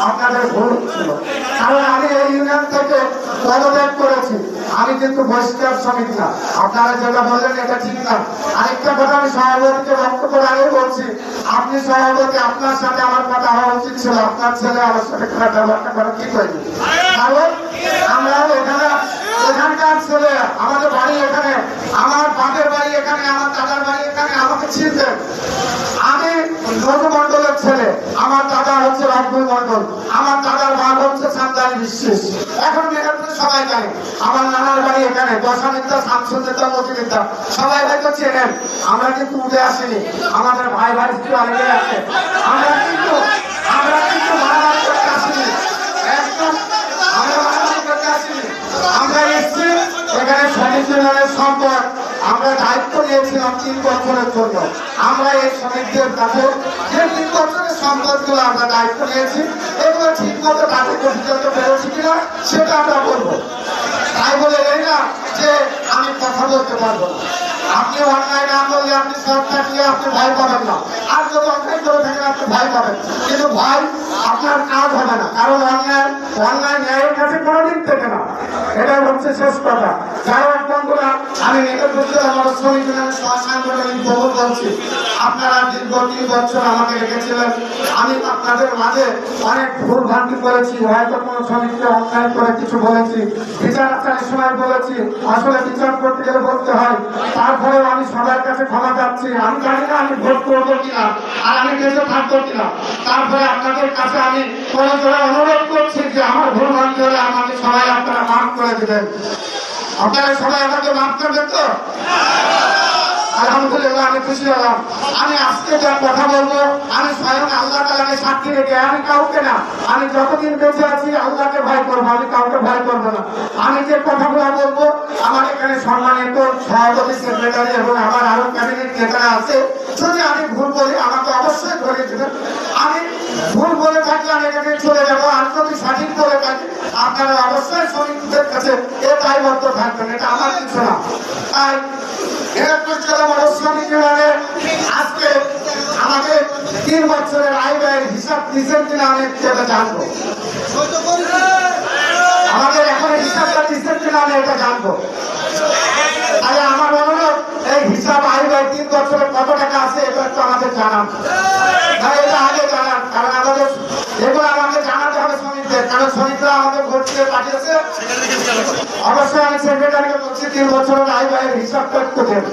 আপনাদের ভুল ছিল, কারণ আমি এই ইউনিয়ন থেকে পদত্যাগ করেছি। আমি কিন্তু বহিষ্কার শ্রমিক না। আপনারা যেটা বললেন এটা ঠিক না। আরেকটা কথা আমি সভাপতিকে বক্তব্য আগে বলছি, আপনি সভাপতি, আপনার সাথে আমার কথা হওয়া উচিত ছিল। আপনার ছেলে আমার সাথে খারাপ ব্যবহারটা করা ঠিক হয়নি, কারণ আমরা এখানকার ছেলে, আমাদের বাড়ি এখানে, আমার বাপের বাড়ি এখানে, আমার দাদার বাড়ি এখানে, আমাকে চিনতেন। আমি রঘু মন্ডলের ছেলে, আমার দাদা হচ্ছে রঘুল মন্ডল, আমার দাদার ভাগ হচ্ছে সান্তালী বিশ্বাস। এখন মেহেরপুরে সবাই জানে আমার নানার বাড়ি এখানে, দশানিতা, শামসুন্নিতা, মতিনিতা, সবাই হয়তো চেনেন। আমরা কিন্তু উঠে আসিনি, আমাদের ভাই ভাই অনেকে আছে। আমরা কিন্তু মারামারি করতে আসিনি, একদম আমরা মারামারি করতে আসিনি। আমরা এসছি এখানে শ্রমিক ইউনিয়নের সম্পদ আমরা দায়িত্ব নিয়েছিলাম 3 বছরের জন্য। আমরা এই শ্রমিকদের কাছে যে 3 বছরের সম্পদগুলো আমরা দায়িত্ব নিয়েছি, এগুলো ঠিক মতো তাদের পর্যন্ত পেরেছি কিনা সেটা আমরা বলবো। তাই বলে এই না যে আমি কথা বলতে পারবো না। আপনি অন্যায় না করলে, আপনি সব থাকলে আপনি ভয় পাবেন না, আর যদি অন্যায় করে থাকেন আপনি ভয় পাবেন, কিন্তু ভয় আপনার কাজ হবে না, কারণ অন্যায় ন্যায়ের কাছে কোনোদিন থেকে না। এটা হচ্ছে শেষ কথা। যারা বন্ধুরা, আমি মেহেরপুরে আমার শ্রমিক ইউনিয়নের সাংগঠনিক খবর বলছি, আপনারা দীর্ঘ 3 বছর আমাকে রেখেছিলেন। আমি আপনাদের মাঝে অনেক ভুল ভ্রান্তি করেছি, হয়তো কোনো শ্রমিককে অন্যায় করে কিছু বলেছি, বিচার আচারের সময় বলেছি, আসলে বিচার করতে গেলে বলতে হয়। তারপরেও আমি সবার কাছে ক্ষমা চাচ্ছি। আমি জানি না আমি ভোট করবো কিনা, আর আমি বেঁচে থাকবো কিনা। তারপরে আপনাদের কাছে আমি কোনো জোরে অনুরোধ করছি যে আমার ভুল ভ্রান্তি হলে আমাকে সবাই আপনারা মাফ করে দেবেন। আপনারা সবাই আমাকে মাফ করবেন তো? আলহামদুলিল্লাহ, আমি খুশি হলাম। আমি আজকে যা কথা বলবো, আমি স্বয়ং আল্লাহ তাআলাকে সাক্ষী রেখে, আমি কাউকে না, আমি যতদিন বেঁচে আছি আল্লাহকে ভয় করবো, আমি কাউকে ভয় করবো না। আমি যে কথাগুলো বলবো, আমার এখানে সম্মানিত সভাপতি, সেক্রেটারি এবং আমার আরো ক্যাবিনেট নেতারা আছে, যদি আমি ভুল বলি আমাকে অবশ্যই ধরে দেবেন। আমি ভুল বলে থাকলে আমি এখানে চলে যাবো, আর যদি সঠিক বলে থাকি আপনারা অবশ্যই শ্রমিকদের কাছে এ দায়বদ্ধ থাকবেন, এটা আমার কিছু না। তাই আজকে আমাকে 3 বছরের আয় ব্যয়ের হিসাব দিচ্ছেন কিনা আমি সেটা জানবো। আমাদের এখন হিসাবটা দিচ্ছেন কিনা আমি এটা জানবো। তাহলে আমার অনুরোধ, এই হিসাব আয় ব্যয় 3 বছরে কত টাকা আছে এটা একটু আমাদের জানান। এটা আগে জানান, কারণ আমাদের এগুলো আমাকে জানাতে হবে শ্রমিকদের, কারণ শ্রমিকরা আমাদের ভোট দিয়ে পাঠিয়েছে। অবশ্যই আমি সেক্রেটারিকে বলছি 3 বছরের আয় ব্যয়ের হিসাবটা একটু দেন।